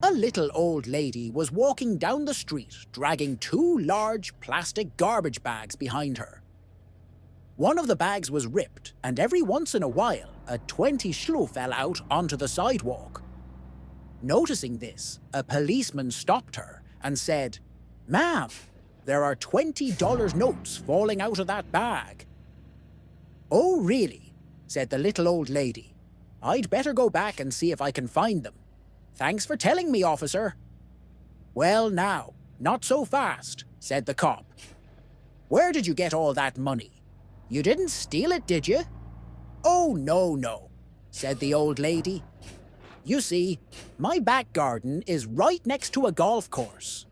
A little old lady was walking down the street dragging two large plastic garbage bags behind her. One of the bags was ripped, and every once in a while, a 20 schlo fell out onto the sidewalk. Noticing this, a policeman stopped her and said, "Ma'am, there are $20 notes falling out of that bag." "Oh, really?" said the little old lady. "I'd better go back and see if I can find them. Thanks for telling me, officer." "Well now, not so fast," said the cop. "Where did you get all that money? You didn't steal it, did you?" "Oh, no," said the old lady. "You see, my back garden is right next to a golf course.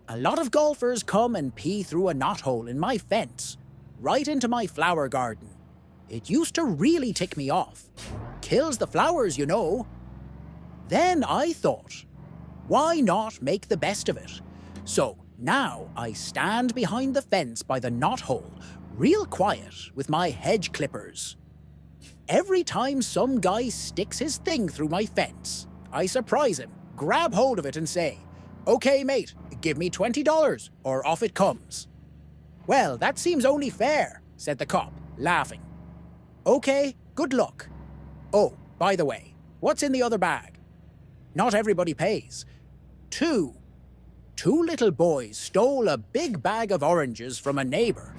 A lot of golfers come and pee through a knothole in my fence, right into my flower garden. It used to really tick me off. Kills the flowers, you know. Then I thought, why not make the best of it? So now I stand behind the fence by the knothole, real quiet, with my hedge clippers. Every time some guy sticks his thing through my fence, I surprise him, grab hold of it and say, 'Okay, mate, give me $20 or off it comes.'" "Well, that seems only fair," said the cop, laughing. "Okay, good luck. Oh, by the way, what's in the other bag?" "Not everybody pays. Two little boys stole a big bag of oranges from a neighbor.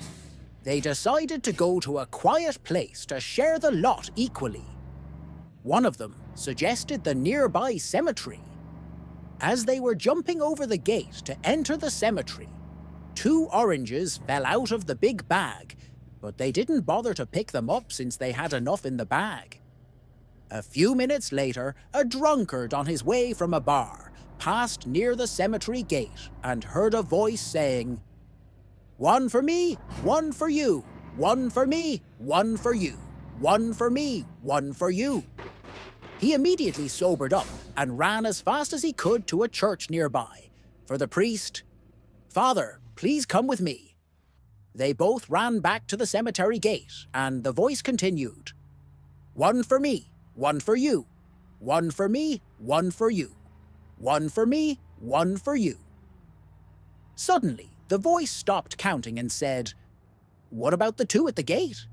They decided to go to a quiet place to share the lot equally. One of them suggested the nearby cemetery. As they were jumping over the gate to enter the cemetery, 2 oranges fell out of the big bag, but they didn't bother to pick them up since they had enough in the bag. A few minutes later, a drunkard on his way from a bar passed near the cemetery gate and heard a voice saying, 'One for me, one for you. One for me, one for you. One for me, one for you.' He immediately sobered up and ran as fast as he could to a church nearby. For the priest, 'Father, please come with me.' They both ran back to the cemetery gate, and the voice continued, 'One for me, one for you. One for me, one for you. One for me, one for you.' Suddenly, the voice stopped counting and said, 'What about the 2 at the gate?'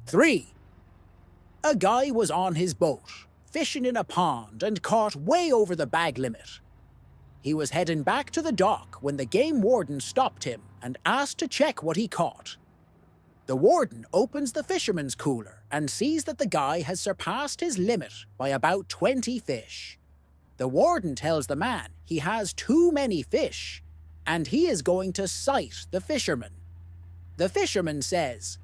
3. A guy was on his boat, fishing in a pond, and caught way over the bag limit. He was heading back to the dock when the game warden stopped him and asked to check what he caught. The warden opens the fisherman's cooler and sees that the guy has surpassed his limit by about 20 fish. The warden tells the man he has too many fish, and he is going to cite the fisherman. The fisherman says,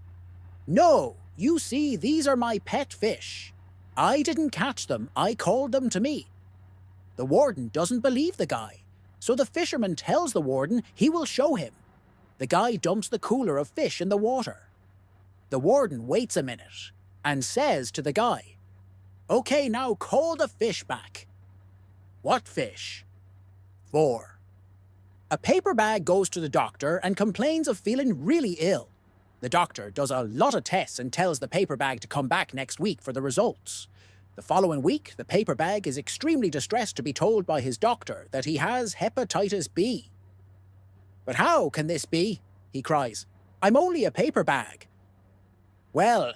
'No, you see, these are my pet fish. I didn't catch them, I called them to me.' The warden doesn't believe the guy, so the fisherman tells the warden he will show him. The guy dumps the cooler of fish in the water. The warden waits a minute and says to the guy, 'Okay, now call the fish back.' 'What fish?' 4. A paper bag goes to the doctor and complains of feeling really ill. The doctor does a lot of tests and tells the paper bag to come back next week for the results. The following week, the paper bag is extremely distressed to be told by his doctor that he has hepatitis B. 'But how can this be?' he cries. 'I'm only a paper bag.' 'Well,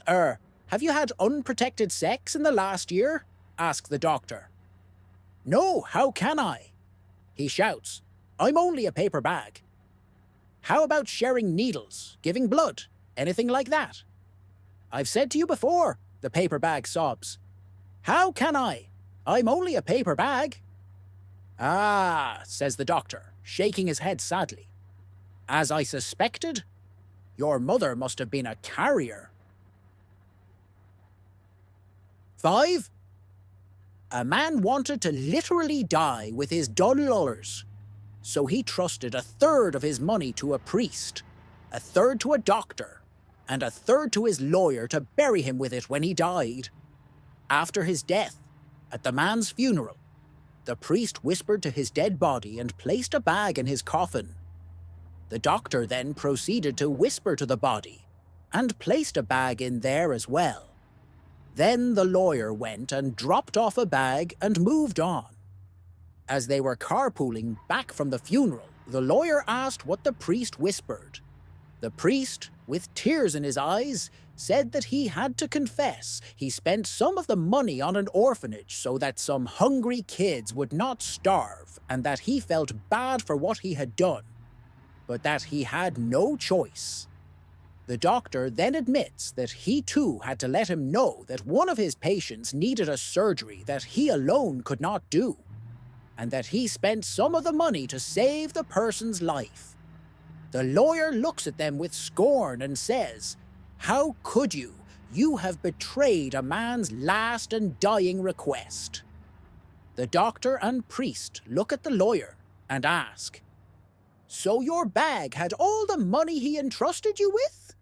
have you had unprotected sex in the last year?' asks the doctor. 'No, how can I?' He shouts, 'I'm only a paper bag.' 'How about sharing needles, giving blood, anything like that?' 'I've said to you before,' the paper bag sobs. 'How can I? I'm only a paper bag.' 'Ah,' says the doctor, shaking his head sadly. 'As I suspected, your mother must have been a carrier.' 5. A man wanted to literally die with his $1, so he trusted 1/3 of his money to a priest, 1/3 to a doctor, and 1/3 to his lawyer to bury him with it when he died. After his death, at the man's funeral, the priest whispered to his dead body and placed a bag in his coffin. The doctor then proceeded to whisper to the body and placed a bag in there as well. Then the lawyer went and dropped off a bag and moved on. As they were carpooling back from the funeral, the lawyer asked what the priest whispered. The priest, with tears in his eyes, said that he had to confess he spent some of the money on an orphanage so that some hungry kids would not starve, and that he felt bad for what he had done, but that he had no choice. The doctor then admits that he too had to let him know that one of his patients needed a surgery that he alone could not do, and that he spent some of the money to save the person's life. The lawyer looks at them with scorn and says, "How could you? You have betrayed a man's last and dying request." The doctor and priest look at the lawyer and ask, "So your bag had all the money he entrusted you with?"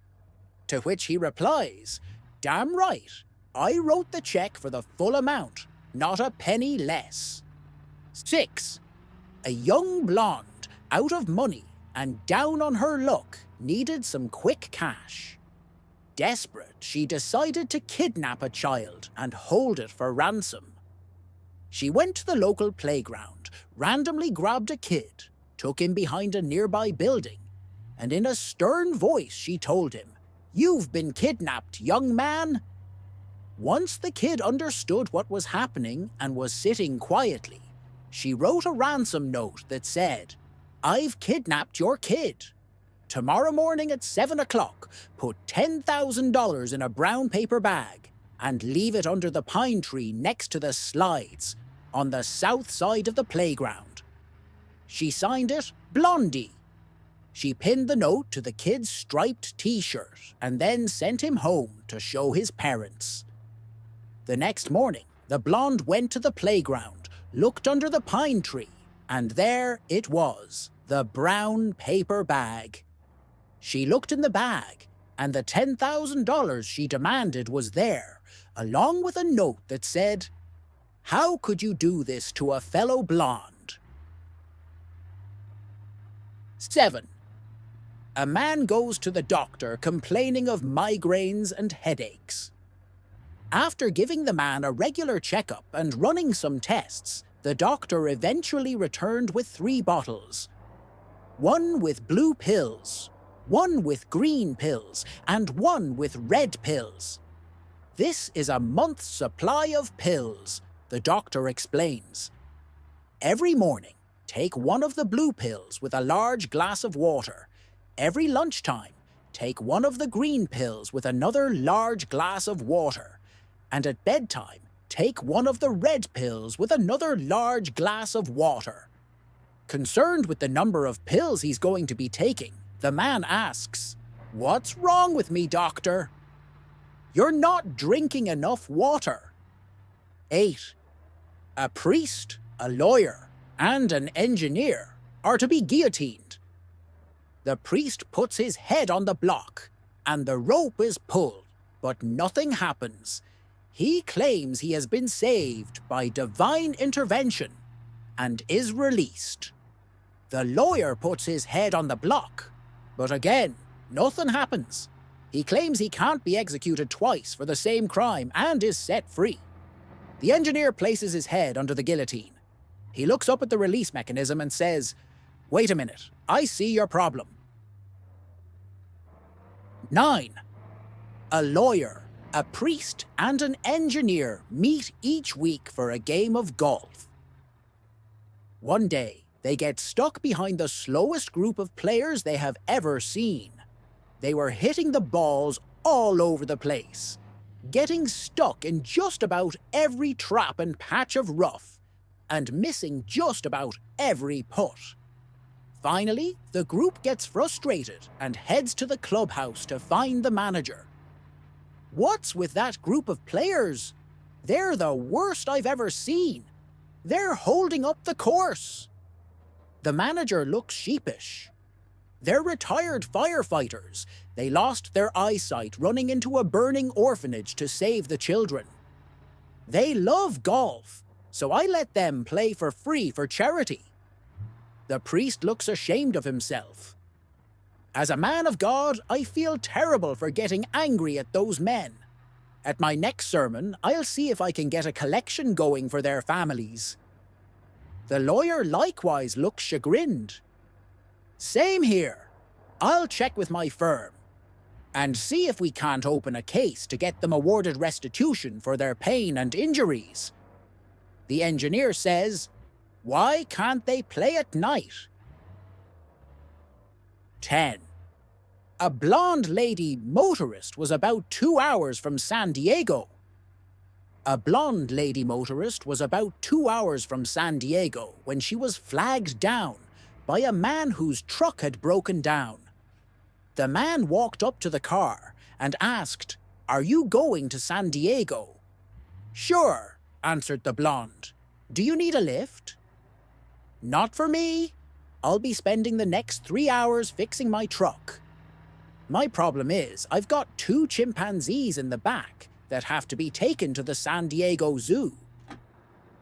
To which he replies, "Damn right, I wrote the check for the full amount, not a penny less." 6. A young blonde, out of money and down on her luck, needed some quick cash. Desperate, she decided to kidnap a child and hold it for ransom. She went to the local playground, randomly grabbed a kid, took him behind a nearby building, and in a stern voice she told him, "You've been kidnapped, young man." Once the kid understood what was happening and was sitting quietly, she wrote a ransom note that said, "I've kidnapped your kid. Tomorrow morning at 7 o'clock, put $10,000 in a brown paper bag and leave it under the pine tree next to the slides on the south side of the playground." She signed it Blondie. She pinned the note to the kid's striped t-shirt and then sent him home to show his parents. The next morning, the blonde went to the playground, looked under the pine tree, and there it was, the brown paper bag. She looked in the bag, and the $10,000 she demanded was there, along with a note that said, "How could you do this to a fellow blonde?" 7. A man goes to the doctor complaining of migraines and headaches. After giving the man a regular checkup and running some tests, the doctor eventually returned with 3 bottles. One with blue pills, one with green pills, and one with red pills. "This is a month's supply of pills," the doctor explains. "Every morning, take one of the blue pills with a large glass of water. Every lunchtime, take one of the green pills with another large glass of water. And at bedtime, take one of the red pills with another large glass of water." Concerned with the number of pills he's going to be taking, the man asks, "What's wrong with me, doctor?" "You're not drinking enough water." 8. A priest, a lawyer, and an engineer are to be guillotined. The priest puts his head on the block, and the rope is pulled, but nothing happens. He claims he has been saved by divine intervention and is released. The lawyer puts his head on the block, but again, nothing happens. He claims he can't be executed twice for the same crime and is set free. The engineer places his head under the guillotine. He looks up at the release mechanism and says, "Wait a minute, I see your problem." 9. A lawyer, a priest, and an engineer meet each week for a game of golf. One day, they get stuck behind the slowest group of players they have ever seen. They were hitting the balls all over the place, getting stuck in just about every trap and patch of rough, and missing just about every putt. Finally, the group gets frustrated and heads to the clubhouse to find the manager. "What's with that group of players? They're the worst I've ever seen. They're holding up the course." The manager looks sheepish. "They're retired firefighters. They lost their eyesight running into a burning orphanage to save the children. They love golf, so I let them play for free for charity." The priest looks ashamed of himself. "As a man of God, I feel terrible for getting angry at those men. At my next sermon, I'll see if I can get a collection going for their families." The lawyer likewise looked chagrined. Same here. I'll check with my firm and see if we can't open a case to get them awarded restitution for their pain and injuries. The engineer says, why can't they play at night? 10. A blonde lady motorist was about 2 hours from San Diego. A blonde lady motorist was about 2 hours from San Diego when she was flagged down by a man whose truck had broken down. The man walked up to the car and asked, "Are you going to San Diego?" "Sure," answered the blonde. "Do you need a lift?" "Not for me. I'll be spending the next 3 hours fixing my truck. My problem is I've got 2 chimpanzees in the back that have to be taken to the San Diego Zoo.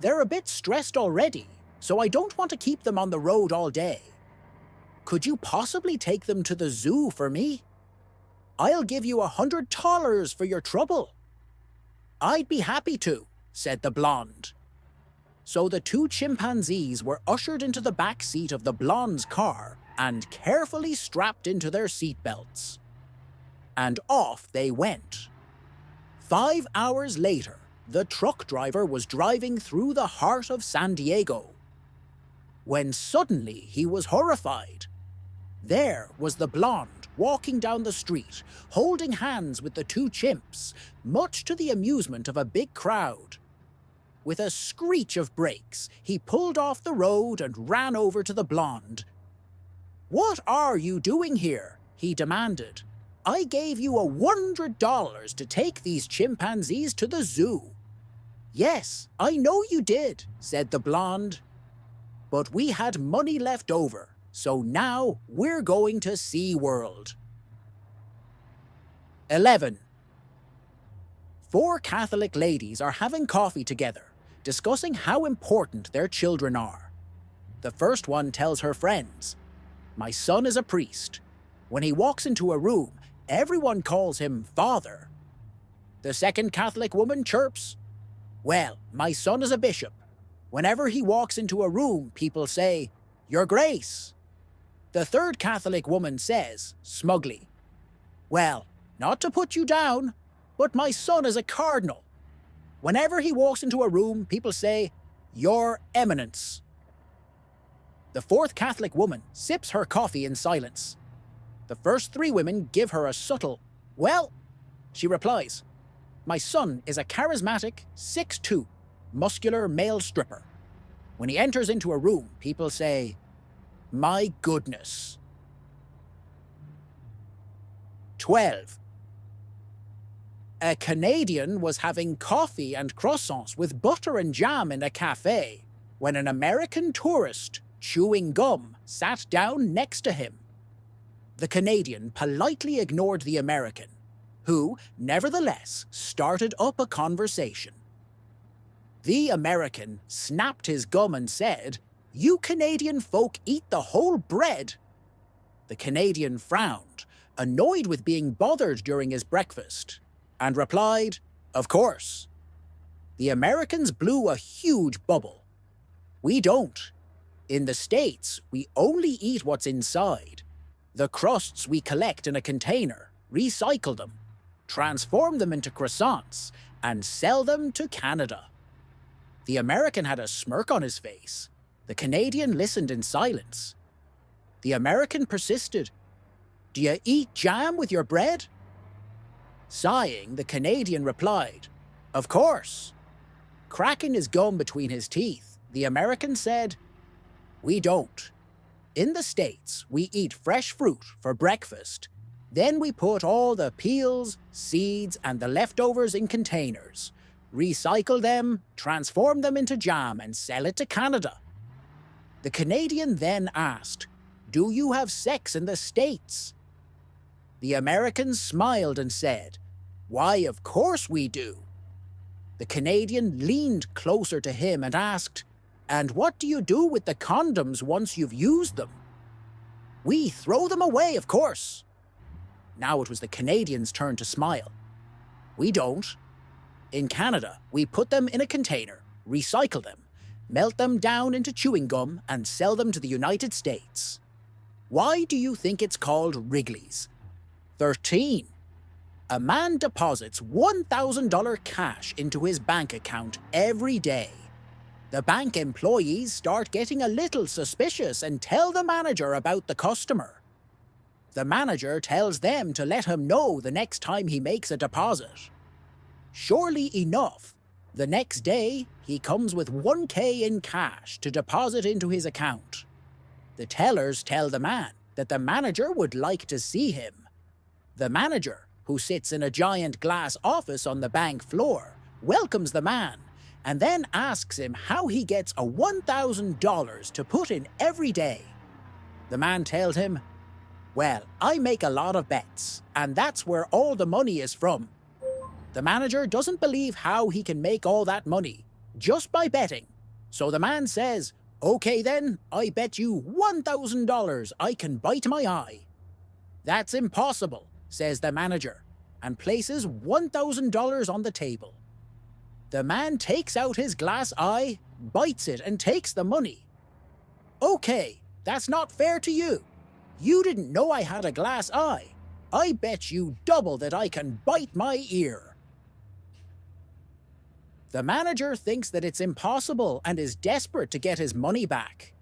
They're a bit stressed already, so I don't want to keep them on the road all day. Could you possibly take them to the zoo for me? I'll give you $100 for your trouble." "I'd be happy to," said the blonde. So the 2 chimpanzees were ushered into the back seat of the blonde's car and carefully strapped into their seatbelts. And off they went. 5 hours later, the truck driver was driving through the heart of San Diego, when suddenly he was horrified. There was the blonde walking down the street, holding hands with the 2 chimps, much to the amusement of a big crowd. With a screech of brakes, he pulled off the road and ran over to the blonde. "What are you doing here?" he demanded. "I gave you $100 to take these chimpanzees to the zoo." "Yes, I know you did," said the blonde. "But we had money left over, so now we're going to SeaWorld." 11. 4 Catholic ladies are having coffee together, discussing how important their children are. The first one tells her friends, "My son is a priest. When he walks into a room, everyone calls him Father." The second Catholic woman chirps, "Well, my son is a bishop. Whenever he walks into a room, people say, 'Your Grace.'" The third Catholic woman says, smugly, "Well, not to put you down, but my son is a cardinal. Whenever he walks into a room, people say, 'Your Eminence.'" The fourth Catholic woman sips her coffee in silence. The first 3 women give her a subtle, "Well," she replies, "My son is a charismatic, 6'2", muscular male stripper. When he enters into a room, people say, 'My goodness.'" 12. A Canadian was having coffee and croissants with butter and jam in a cafe when an American tourist, chewing gum, sat down next to him. The Canadian politely ignored the American, who, nevertheless, started up a conversation. The American snapped his gum and said, "You Canadian folk eat the whole bread." The Canadian frowned, annoyed with being bothered during his breakfast, and replied, "Of course." The Americans blew a huge bubble. "We don't. In the States, we only eat what's inside. The crusts we collect in a container, recycle them, transform them into croissants, and sell them to Canada." The American had a smirk on his face. The Canadian listened in silence. The American persisted, "Do you eat jam with your bread?" Sighing, the Canadian replied, "Of course." Cracking his gum between his teeth, the American said, "We don't. In the States, we eat fresh fruit for breakfast. Then we put all the peels, seeds, and the leftovers in containers, recycle them, transform them into jam, and sell it to Canada." The Canadian then asked, "Do you have sex in the States?" The American smiled and said, "Why, of course we do." The Canadian leaned closer to him and asked, "And what do you do with the condoms once you've used them?" "We throw them away, of course." Now it was the Canadian's turn to smile. "We don't. In Canada, we put them in a container, recycle them, melt them down into chewing gum, and sell them to the United States. Why do you think it's called Wrigley's? 13. A man deposits $1,000 cash into his bank account every day. The bank employees start getting a little suspicious and tell the manager about the customer. The manager tells them to let him know the next time he makes a deposit. Surely enough, the next day he comes with $1,000 in cash to deposit into his account. The tellers tell the man that the manager would like to see him. The manager, who sits in a giant glass office on the bank floor, welcomes the man and then asks him how he gets a $1,000 to put in every day. The man tells him, "Well, I make a lot of bets, and that's where all the money is from." The manager doesn't believe how he can make all that money just by betting. So the man says, "Okay then, I bet you $1,000 I can bite my eye." "That's impossible," says the manager, and places $1,000 on the table. The man takes out his glass eye, bites it, and takes the money. "Okay, that's not fair to you. You didn't know I had a glass eye. I bet you double that I can bite my ear." The manager thinks that it's impossible and is desperate to get his money back.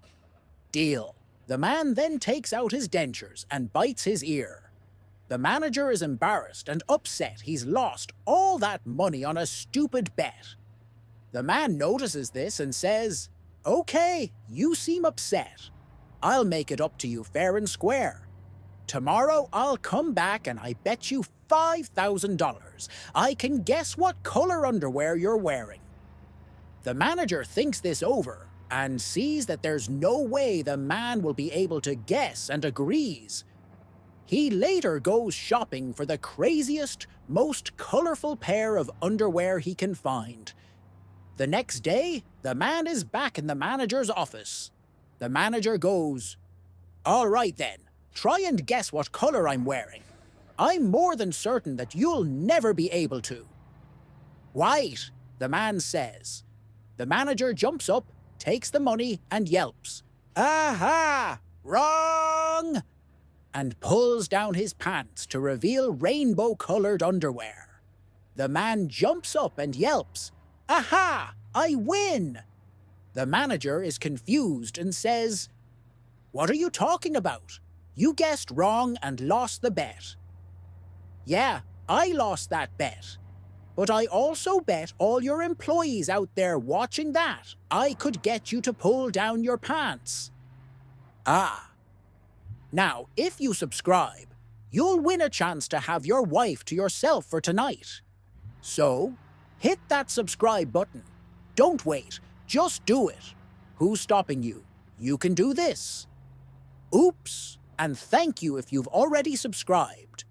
Deal. The man then takes out his dentures and bites his ear. The manager is embarrassed and upset he's lost all that money on a stupid bet. The man notices this and says, "Okay, you seem upset. I'll make it up to you fair and square. Tomorrow I'll come back and I bet you $5,000 I can guess what color underwear you're wearing." The manager thinks this over and sees that there's no way the man will be able to guess and agrees. He later goes shopping for the craziest, most colorful pair of underwear he can find. The next day, the man is back in the manager's office. The manager goes, "All right then, try and guess what color I'm wearing. I'm more than certain that you'll never be able to." "White," the man says. The manager jumps up, takes the money, and yelps, "Aha! Wrong!" and pulls down his pants to reveal rainbow-colored underwear. The man jumps up and yelps, "Aha! I win!" The manager is confused and says, "What are you talking about? You guessed wrong and lost the bet." "Yeah, I lost that bet. But I also bet all your employees out there watching that I could get you to pull down your pants." "Ah. Now, if you subscribe, you'll win a chance to have your wife to yourself for tonight. So, hit that subscribe button. Don't wait, just do it. Who's stopping you? You can do this. Oops, and thank you if you've already subscribed.